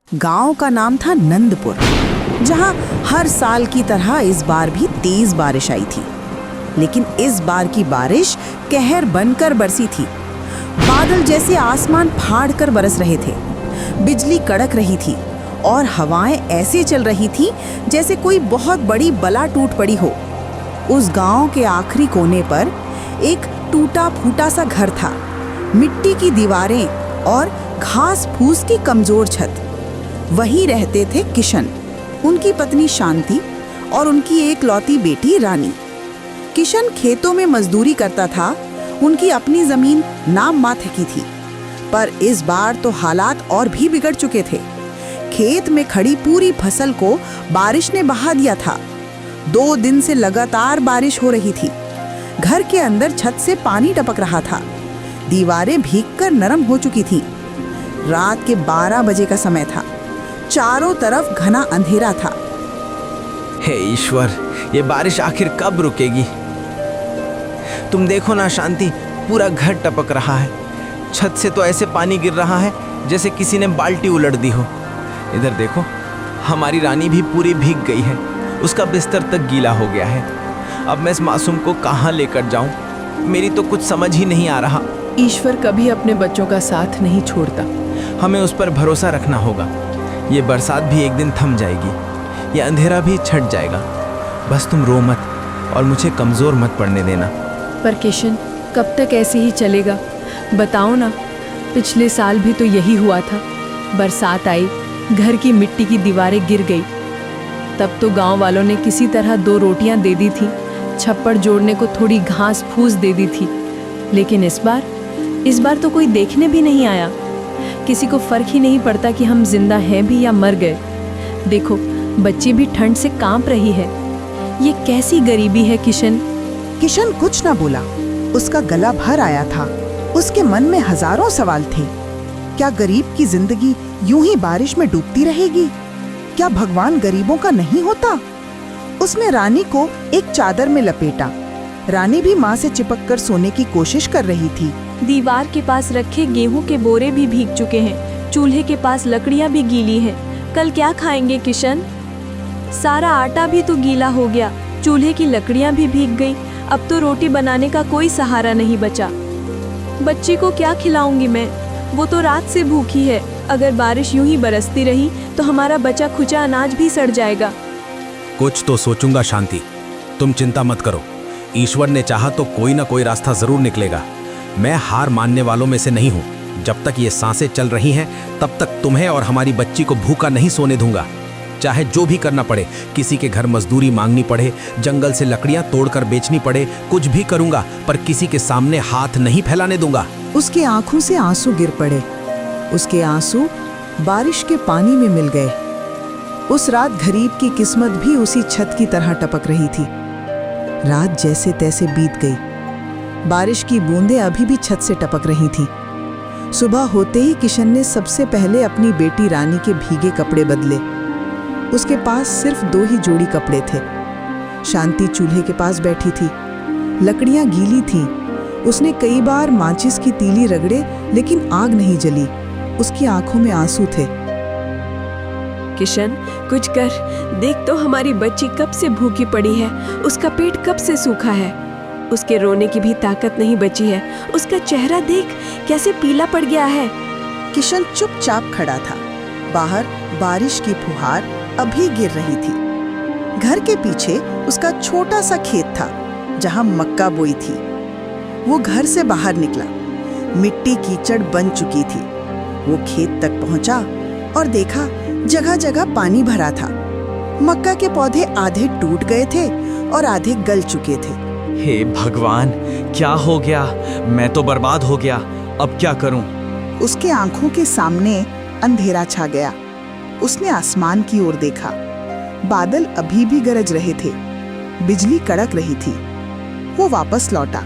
गांव का नाम था नंदपुर, जहां हर साल की तरह इस बार भी तेज बारिश आई थी। लेकिन इस बार की बारिश कहर बनकर बरसी थी। बादल जैसे आसमान फाड़ कर बरस रहे थे, बिजली कड़क रही थी और हवाएं ऐसे चल रही थी जैसे कोई बहुत बड़ी बला टूट पड़ी हो। उस गांव के आखिरी कोने पर एक टूटा फूटा सा घर था, मिट्टी की दीवारें और घास फूस की कमजोर छत। वहीं रहते थे किशन, उनकी पत्नी शांति और उनकी एक लौती बेटी रानी। किशन खेतों में मजदूरी करता था, उनकी अपनी जमीन नाम मात्र की थी। पर इस बार तो हालात और भी बिगड़ चुके थे। खेत में खड़ी पूरी फसल को बारिश ने बहा दिया था। 2 दिन से लगातार बारिश हो रही थी। घर के अंदर छत से पानी टपक रहा था। दीवारें भीगकर नरम हो चुकी थीं। रात के 12 बजे का समय था। चारों तरफ घना अंधेरा था। हे ईश्वर, ये बारिश आखिर कब रुकेगी? तुम देखो ना शांति, पूरा घर टपक रहा है। छत से तो ऐसे पानी गिर रहा है जैसे किसी ने बाल्टी उलट दी हो। इधर देखो, हमारी रानी भी पूरी भीग गई है, उसका बिस्तर तक गीला हो गया है। अब मैं इस मासूम को कहाँ लेकर जाऊं? मेरी तो कुछ समझ ही नहीं आ रहा। ईश्वर कभी अपने बच्चों का साथ नहीं छोड़ता। हमें उस पर भरोसा रखना होगा। ये बरसात भी एक दिन थम जाएगी, ये अंधेरा भी छट जाएगा। बस तुम रो मत और मुझे कमज़ोर मत पड़ने देना। पर किशन, कब तक ऐसे ही चलेगा? बताओ ना, पिछले साल भी तो यही हुआ था। बरसात आई, घर की मिट्टी की दीवारें गिर गई। तब तो गांव वालों ने किसी तरह 2 रोटियां दे दी थी, छप्पर जोड़ने को थोड़ी घास फूस दे दी थी। लेकिन इस बार तो कोई देखने भी नहीं आया। किसी को फर्क ही नहीं पड़ता कि हम जिंदा हैं भी या मर गए। देखो, बच्ची भी ठंड से कांप रही है। ये कैसी गरीबी है किशन? किशन कुछ न बोला। उसका गला भर आया था। उसके मन में हजारों सवाल थे। क्या गरीब की जिंदगी यूं ही बारिश में डूबती रहेगी? क्या भगवान गरीबों का नहीं होता? उसने रानी को एक चादर में लपेटा। रानी भी माँ से चिपककर सोने की कोशिश कर रही थी। दीवार के पास रखे गेहूं के बोरे भी भीग चुके हैं। चूल्हे के पास लकड़ियां भी गीली हैं। कल क्या खाएंगे किशन? सारा आटा भी तो गीला हो गया, चूल्हे की लकड़ियां भी भीग गई। अब तो रोटी बनाने का कोई सहारा नहीं बचा। बच्ची को क्या खिलाऊंगी मैं? वो तो रात से भूखी है। अगर बारिश यूं ही बरसती रही तो हमारा बचा खुचा अनाज भी सड़ जाएगा। कुछ तो सोचूंगा शांति, तुम चिंता मत करो। ईश्वर ने चाहा तो कोई ना कोई रास्ता जरूर निकलेगा। मैं हार मानने वालों में से नहीं हूँ। जब तक ये सांसें चल रही हैं तब तक तुम्हें और हमारी बच्ची को भूखा नहीं सोने दूंगा। चाहे जो भी करना पड़े, किसी के घर मजदूरी मांगनी पड़े, जंगल से लकड़ियां तोड़कर बेचनी पड़े, कुछ भी करूंगा, पर किसी के सामने हाथ नहीं फैलाने दूंगा। उसके आंखों से आंसू गिर पड़े। उसके आंसू बारिश के पानी में मिल गए। उस रात गरीब की किस्मत भी उसी छत की तरह टपक रही थी। रात जैसे तैसे बीत गई। बारिश की बूंदें अभी भी छत से टपक रही थीं। सुबह होते ही किशन ने सबसे पहले अपनी बेटी रानी के भीगे कपड़े बदले। उसके पास सिर्फ 2 ही जोड़ी कपड़े थे। शांति चूल्हे के पास बैठी थी। लकड़ियां गीली थीं। उसने कई बार माचिस की तीली रगड़े, लेकिन आग नहीं जली। उसकी आंखों में आंसू थे। किशन, कुछ कर। देख तो हमारी बच्ची कब से भूखी पड़ी है। उसका पेट कब से सूखा है। उसके रोने की भी ताकत नहीं बची है। उसका चेहरा देख कैसे पीला पड़ गया है। किशन चुपचाप खड़ा था। बाहर बारिश की फुहार अभी गिर रही थी। घर के पीछे उसका छोटा सा खेत था जहां मक्का बोई थी। वो घर से बाहर निकला। मिट्टी कीचड़ बन चुकी थी। वो खेत तक पहुंचा और देखा जगह जगह पानी भरा था। मक्का के पौधे आधे टूट गए थे और आधे गल चुके थे। हे भगवान, क्या हो गया? मैं तो बर्बाद हो गया। अब क्या करूं? उसके आंखों के सामने अंधेरा छा गया। उसने आसमान की ओर देखा। बादल अभी भी गरज रहे थे। बिजली कड़क रही थी। वो वापस लौटा।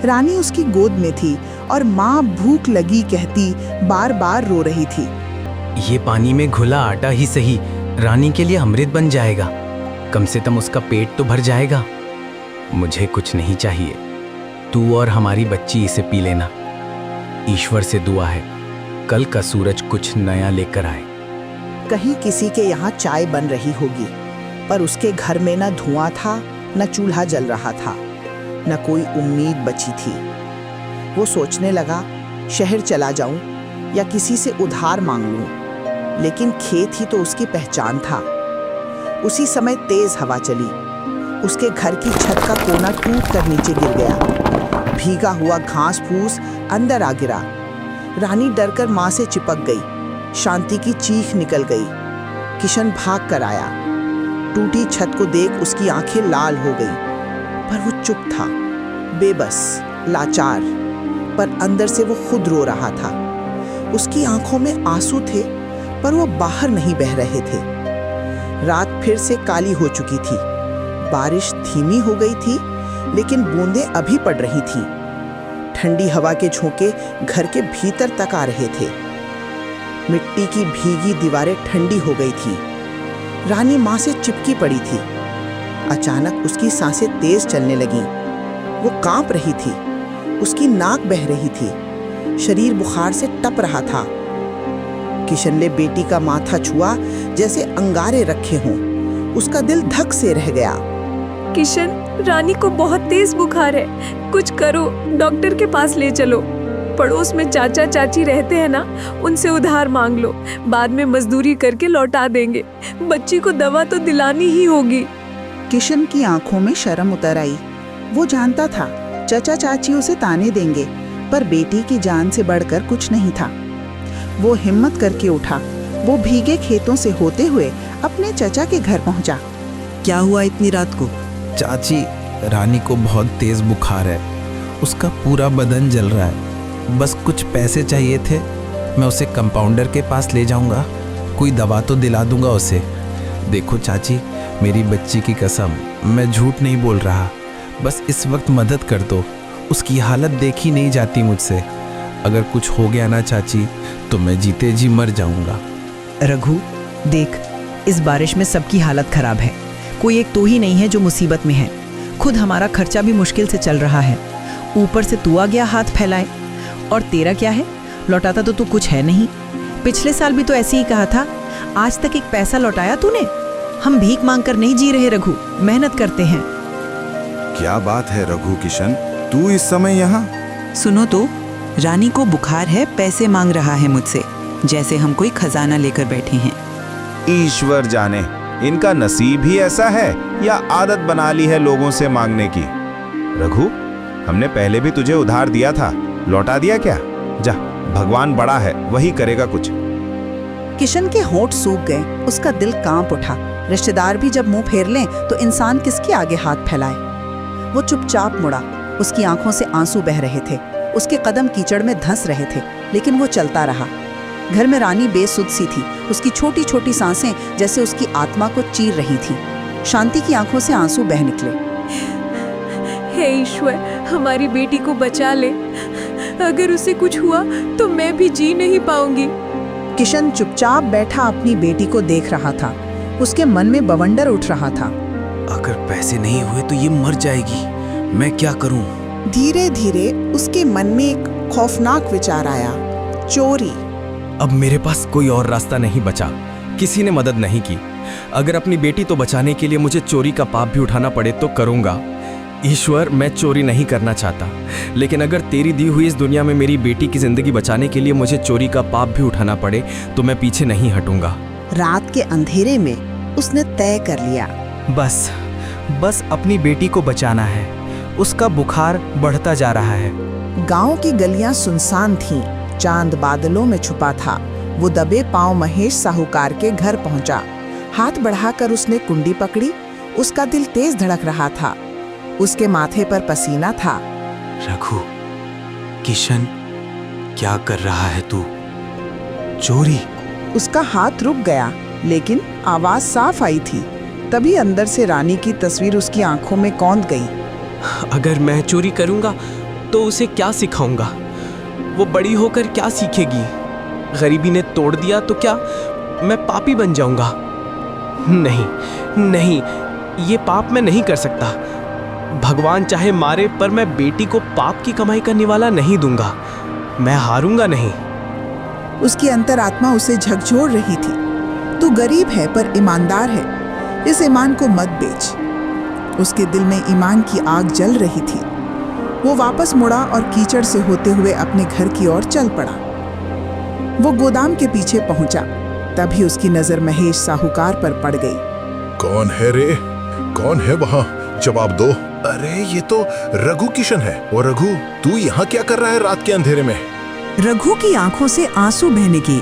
रानी उसकी गोद में थी और माँ भूख लगी कहती बार बार रो रही थी। ये पानी में घुला आटा ही सही रानी के लिए अमृत बन जाएगा। कम से कम उसका पेट तो भर जाएगा। मुझे कुछ नहीं चाहिए, तू और हमारी बच्ची इसे पी लेना। ईश्वर से दुआ है कल का सूरज कुछ नया लेकर आए। कहीं किसी के यहाँ चाय बन रही होगी, पर उसके घर में न धुआं था, न चूल्हा जल रहा था, न कोई उम्मीद बची थी। वो सोचने लगा, शहर चला जाऊं या किसी से उधार मांग लूं, लेकिन खेत ही तो उसकी पहचान था। उसी समय तेज हवा चली, उसके घर की छत का कोना टूट कर नीचे गिर गया। भीगा हुआ घास फूस अंदर आ गिरा। रानी डरकर माँ से चिपक गई। शांति की चीख निकल गई। किशन भाग कर आया। टूटी छत को देख उसकी आंखें लाल हो गई, पर वो चुप था, बेबस, लाचार, पर अंदर से वो खुद रो रहा था। उसकी आंखों में आंसू थे, पर वो बाहर नहीं बह रहे थे। रात फिर से काली हो चुकी थी। बारिश धीमी हो गई थी, लेकिन बूंदें अभी पड़ रही थीं। ठंडी हवा के झोंके घर के भीतर तक आ रहे थे। मिट्टी की भीगी दीवारें ठंडी हो गई थी। रानी माँ से चिपकी पड़ी थी। अचानक उसकी सांसें तेज चलने लगीं। वो कांप रही थी। उसकी नाक बह रही थी। शरीर बुखार से टप रहा था। किशन ने बेटी का माथा छुआ जैसे अंगारे रखे हों। उसका दिल धक से रह गया। किशन, रानी को बहुत तेज बुखार है, कुछ करो, डॉक्टर के पास ले चलो। पड़ोस में चाचा चाची रहते हैं ना, उनसे उधार मांग लो, बाद में मजदूरी करके लौटा देंगे। बच्ची को दवा तो दिलानी ही होगी। किशन की आंखों में शर्म उतर आई। वो जानता था चाचा चाची उसे ताने देंगे, पर बेटी की जान से बढ़कर कुछ नहीं था। वो हिम्मत करके उठा। वो भीगे खेतों से होते हुए अपने चाचा के घर पहुंचा। क्या हुआ इतनी रात को? चाची, रानी को बहुत तेज बुखार है। उसका पूरा बदन जल रहा है। बस कुछ पैसे चाहिए थे, मैं उसे कंपाउंडर के पास ले जाऊंगा, कोई दवा तो दिला दूंगा उसे। देखो चाची, मेरी बच्ची की कसम, मैं झूठ नहीं बोल रहा। बस इस वक्त मदद कर दो, उसकी हालत देखी नहीं जाती मुझसे। अगर कुछ हो गया ना चाची, तो मैं जीते जी मर जाऊंगा। रघु, देख, इस बारिश में सबकी हालत खराब है। कोई एक तो ही नहीं है जो मुसीबत में है। खुद हमारा खर्चा भी मुश्किल से चल रहा है, ऊपर से तू आ गया हाथ फैलाए। और तेरा क्या है? लौटाता तो तू कुछ है नहीं। पिछले साल भी तो ऐसे ही कहा था। आज तक एक पैसा लौटाया तूने? हम भीख मांगकर नहीं जी रहे रघु, मेहनत करते हैं। क्या बात है रघु किशन, तू इस समय यहाँ? सुनो तो, रानी को बुखार है, पैसे मांग रहा है मुझसे, जैसे हम कोई खजाना लेकर बैठे हैं। ईश्वर जाने, इनका नसीब ही ऐसा है या आदत बना ली है लोगों से मांगने की। रघु, हमने पहले भी तुझे उधार दिया था, लौटा दिया क्या? जा, भगवान बड़ा है, वही करेगा कुछ। किशन के होंठ सूख गए। उसका दिल कांप उठा। रिश्तेदार भी जब मुंह फेर लें तो इंसान किसके आगे हाथ फैलाए। वो चुपचाप मुड़ा। उसकी आंखों से आंसू बह रहे थे। उसके कदम कीचड़ में धंस रहे थे, लेकिन वो चलता रहा। घर में रानी बेसुध सी थी। उसकी छोटी छोटी सांसें जैसे उसकी आत्मा को चीर रही थी। शांति की आंखों से आंसू बह निकले। हे ईश्वर, हमारी बेटी को बचा ले। अगर उसे कुछ हुआ तो मैं भी जी नहीं पाऊंगी। किशन चुपचाप बैठा अपनी बेटी को देख रहा था। उसके मन में बवंडर उठ रहा था। अगर पैसे नहीं हुए तो ये मर जाएगी, मैं क्या करूं? धीरे धीरे उसके मन में एक खौफनाक विचार आया, चोरी। अब मेरे पास कोई और रास्ता नहीं बचा। किसी ने मदद नहीं की। अगर अपनी बेटी तो बचाने के लिए मुझे चोरी का पाप भी उठाना पड़े तो करूंगा। ईश्वर, मैं चोरी नहीं करना चाहता, लेकिन अगर तेरी दी हुई इस दुनिया में मेरी बेटी की जिंदगी बचाने के लिए मुझे चोरी का पाप भी उठाना पड़े तो मैं पीछे नहीं हटूंगा। रात के अंधेरे में उसने तय कर लिया, बस अपनी बेटी को बचाना है। उसका बुखार बढ़ता जा रहा है। गांव की गलियां सुनसान थीं। चांद बादलों में छुपा था। वो दबे पांव महेश साहूकार के घर पहुंचा। हाथ बढ़ाकर उसने कुंडी पकड़ी। उसका दिल तेज धड़क रहा था। उसके माथे पर पसीना था। रघु, किशन क्या कर रहा है तू? चोरी? उसका हाथ रुक गया, लेकिन आवाज साफ आई थी। तभी अंदर से रानी की तस्वीर उसकी आंखों में कौंध गई। अगर मैं चोरी करूंगा तो उसे क्या सिखाऊंगा? वो बड़ी होकर क्या सीखेगी? गरीबी ने तोड़ दिया तो क्या मैं पापी बन जाऊंगा? नहीं, ये पाप मैं नहीं कर सकता। भगवान चाहे मारे, पर मैं बेटी को पाप की कमाई करने वाला नहीं दूंगा। मैं हारूंगा नहीं। उसकी अंतरात्मा उसे झकझोर रही थी। तू गरीब है पर ईमानदार है, इस ईमान को मत बेच। उसके दिल में ईमान की आग जल रही थी। वो वापस मुड़ा और कीचड़ से होते हुए अपने घर की ओर चल पड़ा। वो गोदाम के पीछे पहुंचा, तभी उसकी नजर महेश साहूकार पर पड़ गई। कौन है रे? कौन है वहाँ? जवाब दो। अरे ये तो रघु किशन है। और रघु, तू यहाँ क्या कर रहा है रात के अंधेरे में? रघु की आंखों से आंसू बहने की।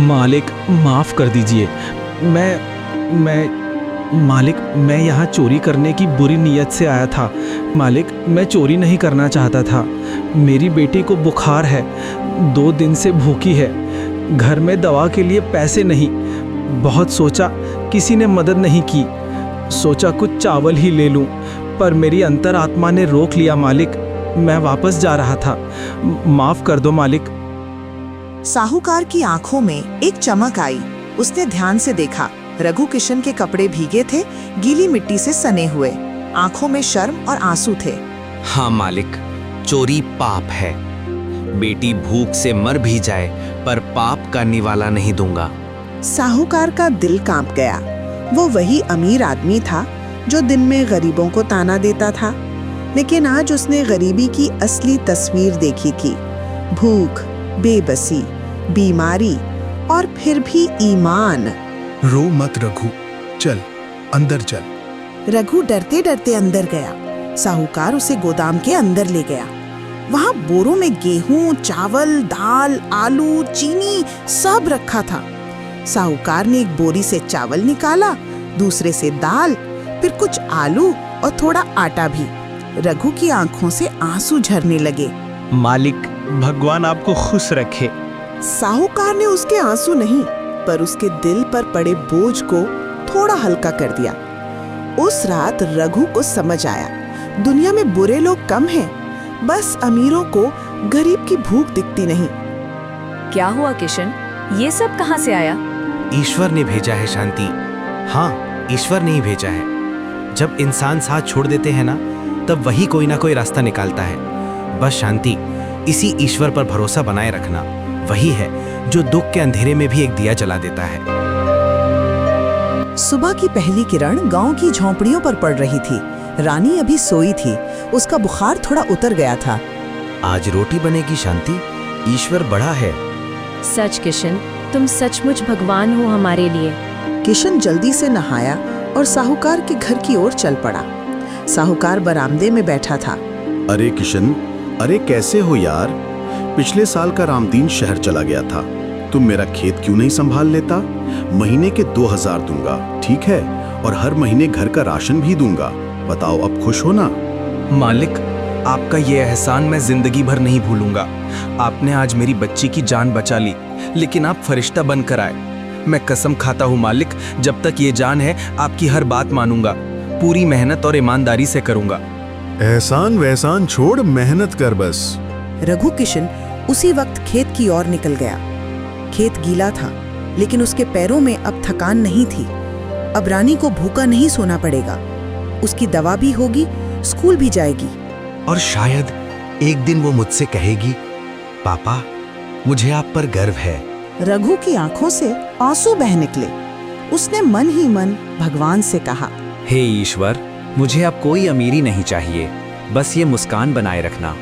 मालिक माफ कर दीजिए, मालिक मैं यहाँ चोरी करने की बुरी नीयत से आया था। मालिक मैं चोरी नहीं करना चाहता था। मेरी बेटी को बुखार है, 2 दिन से भूखी है। घर में दवा के लिए पैसे नहीं। बहुत सोचा, किसी ने मदद नहीं की। सोचा कुछ चावल ही ले लूं, पर मेरी अंतरात्मा ने रोक लिया। मालिक मैं वापस जा रहा था, माफ कर दो मालिक। साहूकार की आंखों में एक चमक आई। उसने ध्यान से देखा, रघु किशन के कपड़े भीगे थे, गीली मिट्टी से सने हुए। आंखों में शर्म और आंसू थे। हाँ मालिक, चोरी पाप है। बेटी भूख से मर भी जाए पर पाप का निवाला नहीं दूंगा। साहूकार का दिल कांप गया। वो वही अमीर आदमी था जो दिन में गरीबों को ताना देता था, लेकिन आज उसने गरीबी की असली तस्वीर देखी थी। भूख, बेबसी, बीमारी और फिर भी ईमान। रो मत रघु, चल अंदर चल। रघु डरते डरते अंदर गया। साहूकार उसे गोदाम के अंदर ले गया। वहां बोरों में गेहूं, चावल, दाल, आलू, चीनी सब रखा था। साहूकार ने एक बोरी से चावल निकाला, दूसरे से दाल, फिर कुछ आलू और थोड़ा आटा भी। रघु की आंखों से आंसू झरने लगे। मालिक भगवान आपको खुश रखे। साहूकार ने उसके आंसू नहीं, पर उसके दिल पर पड़े बोझ को थोड़ा हल्का कर दिया। उस रात रघु को समझ आया, दुनिया में बुरे लोग कम हैं, बस अमीरों को गरीब की भूख दिखती नहीं। क्या हुआ किशन, ये सब कहाँ से आया? ईश्वर ने भेजा है शांति। हाँ, ईश्वर ने ही भेजा है। जब इंसान साथ छोड़ देते हैं ना, तब वही कोई ना कोई रास्ता निकालता है। बस शांति, इसी ईश्वर पर भरोसा बनाए रखना। वही है जो दुख के अंधेरे में भी एक दिया जला देता है। सुबह की पहली किरण गांव की झोंपड़ियों पर पड़ रही थी। रानी अभी सोई थी, उसका बुखार थोड़ा उतर गया था। आज रोटी बनेगी शांति, ईश्वर बड़ा है। सच किशन, तुम सचमुच भगवान हो हमारे लिए। किशन जल्दी से नहाया और साहूकार के घर की ओर चल पड़ा। साहूकार बरामदे में बैठा था। अरे किशन, अरे कैसे हो यार? पिछले साल का रामदीन शहर चला गया था, तुम मेरा खेत क्यों नहीं संभाल लेता? महीने के 2000 दूंगा, ठीक है? और हर महीने घर का राशन भी दूंगा। बताओ, अब खुश हो ना? मालिक, आपका ये एहसान मैं जिंदगी भर नहीं भूलूंगा। आपने आज मेरी बच्ची की जान बचा ली, लेकिन आप फरिश्ता बनकर आए। मैं कसम खाता हूँ मालिक, जब तक ये जान है आपकी हर बात मानूंगा, पूरी मेहनत और ईमानदारी से करूंगा। एहसान वहसान छोड़, मेहनत कर बस। रघु किशन उसी वक्त खेत की ओर निकल गया। खेत गीला था, लेकिन उसके पैरों में अब थकान नहीं थी। अब रानी को भूखा नहीं सोना पड़ेगा। उसकी दवा भी होगी, स्कूल भी जाएगी। और शायद एक दिन वो मुझसे कहेगी, पापा मुझे आप पर गर्व है। रघु की आंखों से आंसू बह निकले। उसने मन ही मन भगवान से कहा, हे ईश्वर, मुझे अब कोई अमीरी नहीं चाहिए, बस ये मुस्कान बनाए रखना।